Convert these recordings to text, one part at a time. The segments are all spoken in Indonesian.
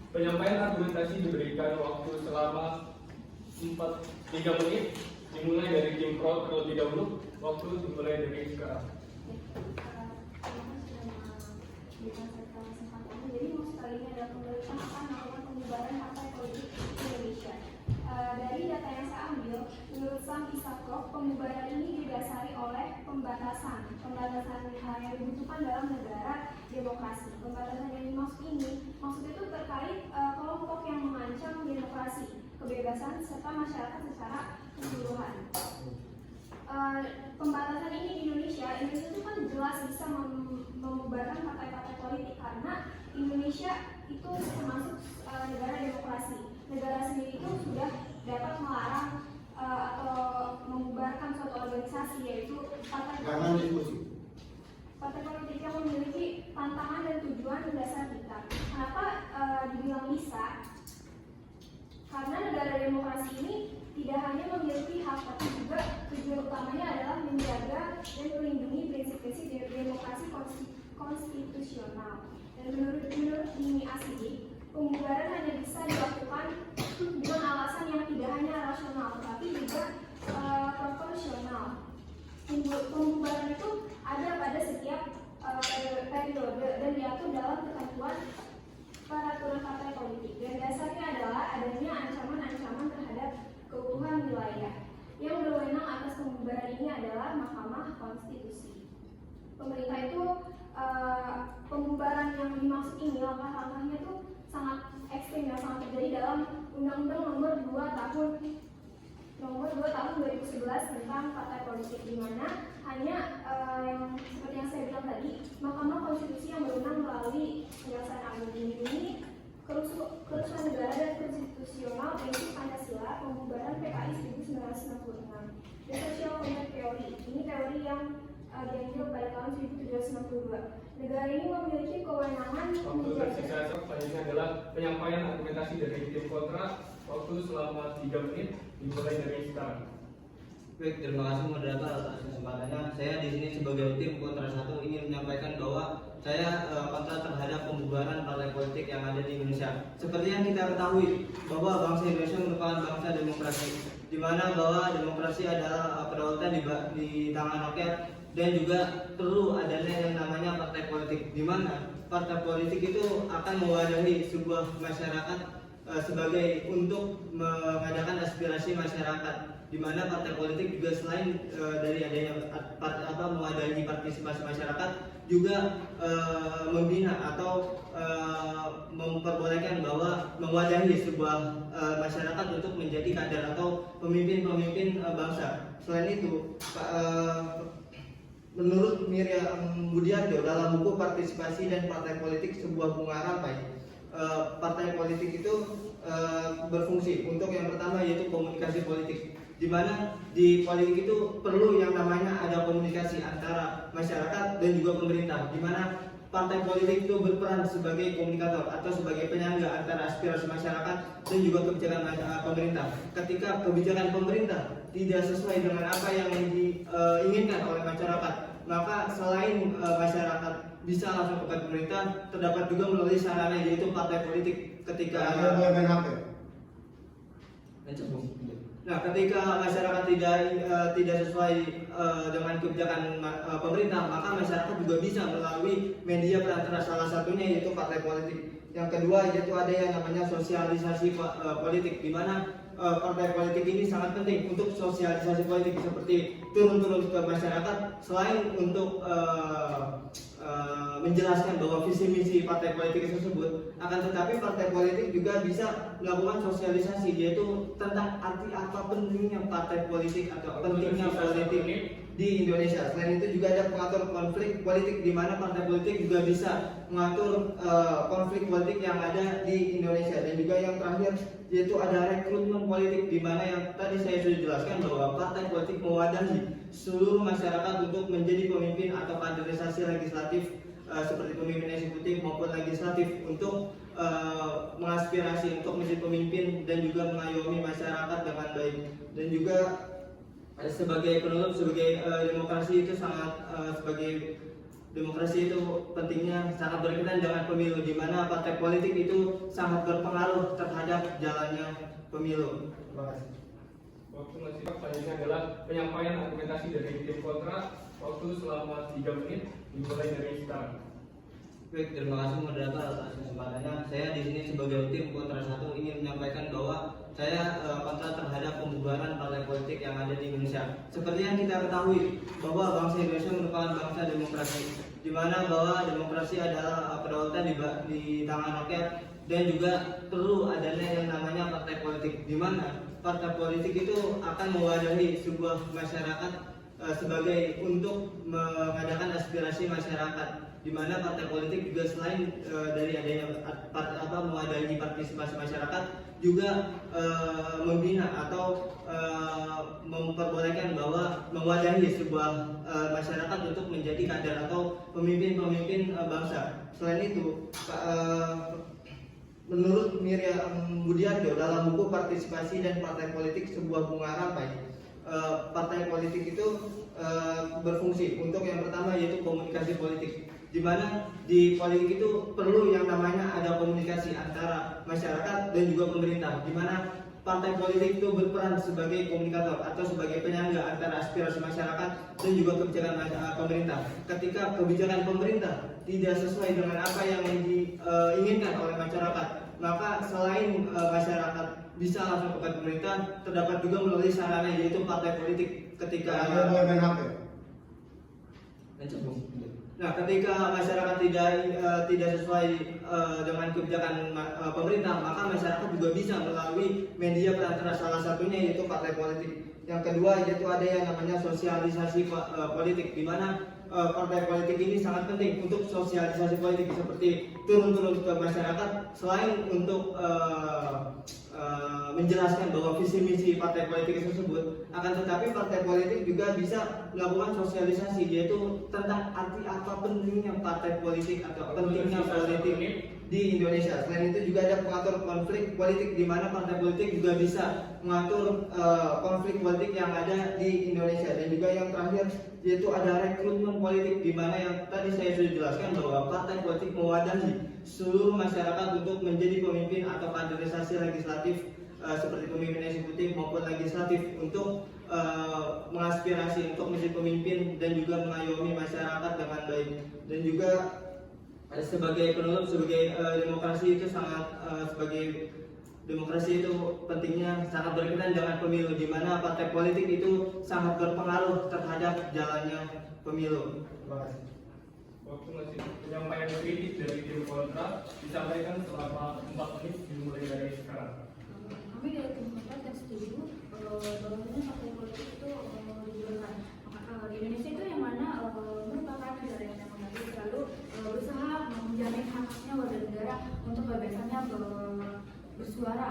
Penyampaian argumentasi diberikan waktu selama 3 menit, dimulai dari tim pro terlebih dahulu. Waktu dimulai dari sekarang. Jadi maksud kali ini adalah pemerintah akan melakukan pembubaran partai politik Indonesia. Dari data yang saya ambil, menurut Sam Isakov, pembubaran ini didasari oleh pembatasan yang dibutuhkan dalam negara demokrasi. Pembatasan yang dimaksud ini, maksud itu terkait kelompok yang mengancam demokrasi, kebebasan serta masyarakat secara keseluruhan. Pembatasan ini di Indonesia itu kan jelas bisa membubarkan partai-partai politik karena Indonesia itu termasuk negara demokrasi. Negara sendiri itu sudah dapat melarang atau membubarkan suatu organisasi, yaitu partai politik yang memiliki tantangan dan tujuan mendasar kita. Kenapa dibilang bisa? Karena negara demokrasi ini tidak hanya memiliki hak, tapi juga tujuan utamanya adalah menjaga dan melindungi prinsip-prinsip demokrasi konstitusional. Dan menurut Dini Asidi, pembubaran hanya bisa dilakukan dengan alasan yang tidak hanya rasional, tetapi juga proporsional. Pembubaran itu ada pada setiap periode dan diatur dalam ketentuan peraturan partai politik. Dan dasarnya adalah adanya ancaman-ancaman terhadap keutuhan wilayah. Yang berwenang atas pembubaran ini adalah Mahkamah Konstitusi. Pemerintah itu pembubaran yang dimaksud ini, langkah-langkahnya itu sangat ekstrim, yang sangat terjadi dalam Undang-Undang Nomor 2 Tahun 2011 tentang partai politik, di mana hanya yang seperti yang saya bilang tadi, Mahkamah Konstitusi yang berwenang melalui Kejaksaan Agung melindungi kerusuhan negara dan konstitusional prinsip Pancasila. Pembubaran PKI 1966. The Social Contract Theory, ini teori yang dianjurkan pada tahun 1792. Negara ini memiliki kewenangan. Waktu tersisa selanjutnya adalah penyampaian argumentasi dari tim kontra. Waktu selama 3 menit, dimulai dari sekarang. Baik, terima kasih moderator atas kesempatannya. Saya di sini sebagai tim kontra 1 ingin menyampaikan bahwa saya kontra terhadap pembubaran partai politik yang ada di Indonesia. Seperti yang kita ketahui bahwa bangsa Indonesia merupakan bangsa demokrasi, di mana bahwa demokrasi adalah kedaulatan di tangan rakyat, dan juga perlu adanya yang namanya partai politik, di mana partai politik itu akan mewadahi sebuah masyarakat sebagai untuk mengadakan aspirasi masyarakat, di mana partai politik juga selain dari adanya mewadahi partisipasi masyarakat, juga membina atau memperbolehkan bahwa mewadahi sebuah masyarakat untuk menjadi kader atau pemimpin-pemimpin bangsa. Selain itu, menurut Miriam Budiarjo dalam buku Partisipasi dan Partai Politik Sebuah Bunga Rampai, partai politik itu berfungsi untuk yang pertama yaitu komunikasi politik, di mana di politik itu perlu yang namanya ada komunikasi antara masyarakat dan juga pemerintah, di mana partai politik itu berperan sebagai komunikator atau sebagai penyangga antara aspirasi masyarakat dan juga kebijakan pemerintah. Ketika kebijakan pemerintah tidak sesuai dengan apa yang diinginkan oleh masyarakat, maka selain masyarakat bisa langsung kepada pemerintah, terdapat juga melalui sarana yaitu partai politik. Ketika ketika masyarakat tidak sesuai dengan kebijakan pemerintah, maka masyarakat juga bisa melalui media perantara, salah satunya yaitu partai politik. Yang kedua yaitu ada yang namanya sosialisasi politik, di mana partai politik ini sangat penting untuk sosialisasi politik, seperti turun-turun ke masyarakat, selain untuk menjelaskan bahwa visi misi partai politik tersebut, akan tetapi partai politik juga bisa melakukan sosialisasi, yaitu tentang arti apa pentingnya partai politik atau pentingnya politik di Indonesia. Selain itu juga ada pengatur konflik politik, di mana partai politik juga bisa mengatur konflik politik yang ada di Indonesia. Dan juga yang terakhir yaitu ada rekrutmen politik, di mana yang tadi saya sudah jelaskan bahwa partai politik mewadahi seluruh masyarakat untuk menjadi pemimpin atau kaderisasi legislatif, seperti pemimpin eksekutif maupun legislatif, untuk mengaspirasi untuk menjadi pemimpin dan juga mengayomi masyarakat dengan baik. Dan juga sebagai penutup, sebagai demokrasi itu sangat sebagai demokrasi itu pentingnya sangat berkaitan dengan pemilu, di mana partai politik itu sangat berpengaruh terhadap jalannya pemilu. Terima kasih. Waktu masih selanjutnya adalah penyampaian argumentasi dari tim kontra. Waktu selama 3 menit dimulai dari sekarang. Baik, terima kasih moderator atas kesempatannya. Saya di sini sebagai tim kontra 1 ingin menyampaikan bahwa saya kontra terhadap pembubaran partai politik yang ada di Indonesia. Seperti yang kita ketahui bahwa bangsa Indonesia merupakan bangsa demokrasi, di mana bahwa demokrasi adalah kedaulatan di tangan rakyat, dan juga perlu adanya yang namanya partai politik, di mana partai politik itu akan mewadahi sebuah masyarakat sebagai untuk mengadakan aspirasi masyarakat, di mana partai politik juga selain dari adanya mewadahi partisipasi masyarakat, juga membina atau memperbolehkan bahwa mewadahi sebuah masyarakat untuk menjadi kader atau pemimpin-pemimpin bangsa. Selain itu, menurut Miriam Budiardo dalam buku Partisipasi dan Partai Politik Sebuah Bunga Rampai, partai politik itu berfungsi untuk yang pertama yaitu komunikasi politik, di mana di politik itu perlu yang namanya ada komunikasi antara masyarakat dan juga pemerintah, di mana partai politik itu berperan sebagai komunikator atau sebagai penyangga antara aspirasi masyarakat dan juga kebijakan pemerintah. Ketika kebijakan pemerintah tidak sesuai dengan apa yang diinginkan oleh masyarakat, maka selain masyarakat bisa langsung kepada pemerintah, terdapat juga melalui sarana yaitu partai politik. Ketika ketika masyarakat tidak sesuai dengan kebijakan pemerintah, maka masyarakat juga bisa melalui media perantara, salah satunya yaitu partai politik. Yang kedua yaitu ada yang namanya sosialisasi politik, di mana partai politik ini sangat penting untuk sosialisasi politik, seperti turun ke masyarakat, selain untuk menjelaskan bahwa visi misi partai politik tersebut, akan tetapi partai politik juga bisa melakukan sosialisasi, yaitu tentang arti apa pentingnya partai politik atau pentingnya politik di Indonesia. Selain itu juga ada pengatur konflik politik, di mana partai politik juga bisa mengatur konflik politik yang ada di Indonesia. Dan juga yang terakhir yaitu ada rekrutmen politik, di mana yang tadi saya sudah jelaskan bahwa partai politik mewadahi seluruh masyarakat untuk menjadi pemimpin atau kaderisasi legislatif, seperti pemimpin eksekutif maupun legislatif, untuk mengaspirasi untuk menjadi pemimpin dan juga mengayomi masyarakat dengan baik. Dan juga sebagai penutup, sebagai demokrasi itu sangat sebagai demokrasi itu pentingnya sangat berkaitan dengan pemilu, di mana partai politik itu sangat berpengaruh terhadap jalannya pemilu. Terima kasih. Waktu masih penyampaian kritik dari tim kontra disampaikan selama 4 menit dimulai dari sekarang. Kami dari tim kontra dan setuju bahwasanya partai politik itu dibubarkan. Di Indonesia itu yang mana merupakan negara yang demokratis, lalu berusaha menjamin hak-haknya warga negara untuk kebebasannya bersuara,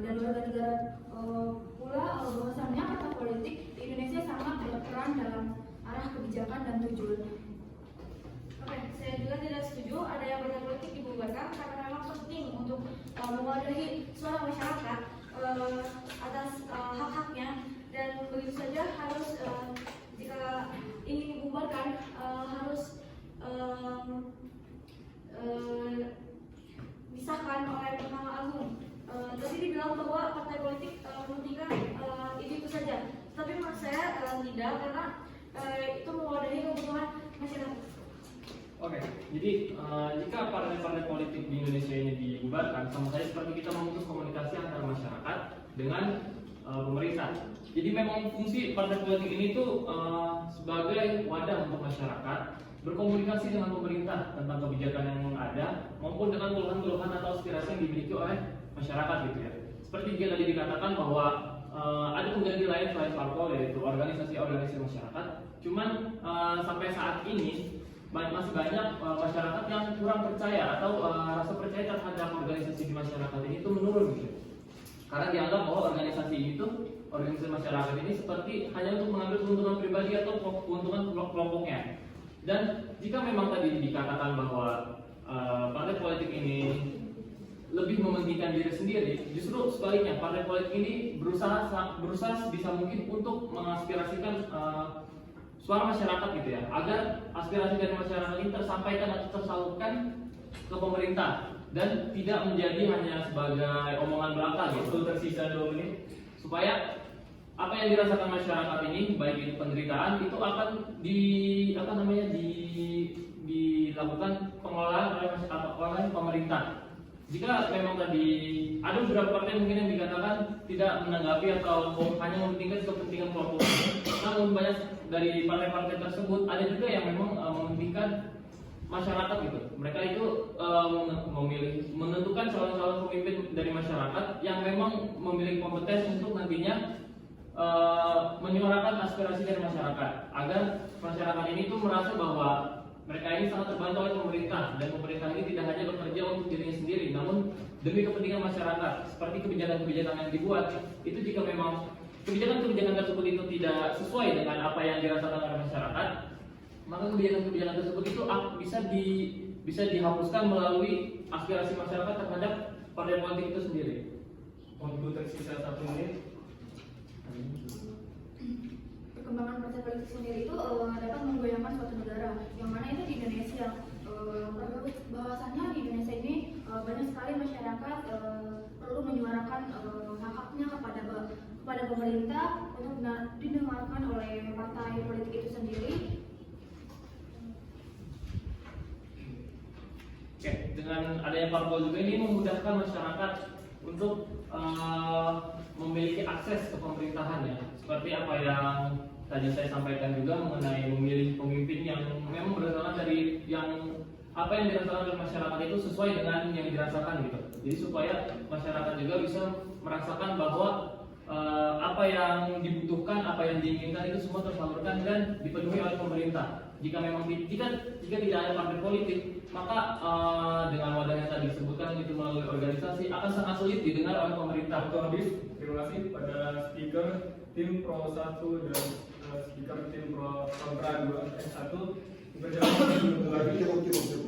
dan warga negara pula bahwasannya partai politik di Indonesia sangat berperan dalam arah kebijakan dan tujuan. Oke, saya juga tidak setuju ada yang partai politik dibubarkan karena memang penting untuk mewadahi suara masyarakat atas hak-haknya, dan begitu saja harus jika ingin dibubarkan harus disahkan oleh Mahkamah Agung. Tadi dibilang bahwa partai politik mementingkan itu saja, tapi menurut saya tidak, karena itu mewadahi kebutuhan masyarakat. Oke, jadi jika partai-partai politik di Indonesia ini dibubarkan, sama saja seperti kita memutus komunikasi antara masyarakat dengan pemerintah. Jadi memang fungsi partai politik ini tuh sebagai wadah untuk masyarakat berkomunikasi dengan pemerintah tentang kebijakan yang ada maupun dengan keluhan-keluhan atau aspirasi yang dimiliki oleh masyarakat gitu ya. Seperti yang tadi dikatakan bahwa ada pengganti lain selain parpol, yaitu organisasi-organisasi masyarakat. Cuman sampai saat ini masih banyak masyarakat yang kurang percaya atau rasa percaya terhadap organisasi di masyarakat ini itu menurun gitu. Karena dianggap bahwa organisasi masyarakat ini seperti hanya untuk mengambil keuntungan pribadi atau keuntungan kelompoknya. Dan jika memang tadi dikatakan bahwa partai politik ini lebih mementingkan diri sendiri, justru sebaliknya partai politik ini berusaha sebisa mungkin untuk mengaspirasikan suara masyarakat gitu ya, agar aspirasi dari masyarakat ini tersampaikan atau tersalurkan ke pemerintah dan tidak menjadi hanya sebagai omongan belaka gitu. Tersisa 2 menit. Supaya apa yang dirasakan masyarakat ini, baik itu penderitaan, itu akan dilakukan pengelolaan oleh pemerintah. Jika memang tadi ada beberapa partai mungkin yang dikatakan tidak menanggapi atau hanya mementingkan kepentingan kelompok, namun banyak dari partai-partai tersebut ada juga yang memang mementingkan masyarakat gitu. Mereka itu menentukan calon-calon pemimpin dari masyarakat yang memang memiliki kompetensi untuk nantinya menyuarakan aspirasi dari masyarakat, agar masyarakat ini tuh merasa bahwa mereka ini sangat terbantu oleh pemerintah, dan pemerintah ini tidak hanya bekerja untuk dirinya sendiri, namun demi kepentingan masyarakat. Seperti kebijakan-kebijakan yang dibuat, itu jika memang kebijakan-kebijakan tersebut itu tidak sesuai dengan apa yang dirasakan oleh masyarakat, maka kebijakan-kebijakan tersebut itu bisa dihapuskan melalui aspirasi masyarakat terhadap partai politik itu sendiri. Waktu tersisa 1 menit. Perkembangan partai politik sendiri itu dapat menggoyangkan suatu negara, yang mana itu di Indonesia. Bahwasannya di Indonesia ini banyak sekali masyarakat perlu menyuarakan hak-haknya kepada pemerintah untuk didengarkan oleh partai politik itu sendiri. Oke, dengan adanya parpol juga ini memudahkan masyarakat untuk memiliki akses ke pemerintahan ya. Seperti apa yang tadi saya sampaikan juga mengenai memilih pemimpin yang memang berdasarkan dari apa yang dirasakan oleh masyarakat itu sesuai dengan yang dirasakan gitu. Jadi supaya masyarakat juga bisa merasakan bahwa apa yang dibutuhkan, apa yang diinginkan itu semua tersalurkan dan dipenuhi oleh pemerintah. Jika memang jika tidak ada partai politik, maka dengan wadah yang tadi disebutkan itu melalui organisasi akan sangat sulit didengar oleh pemerintah. Waktu habis. Terima kasih pada speaker tim Pro 1 dan speaker tim Pro Kontra 2 S1. Berjalan lagi.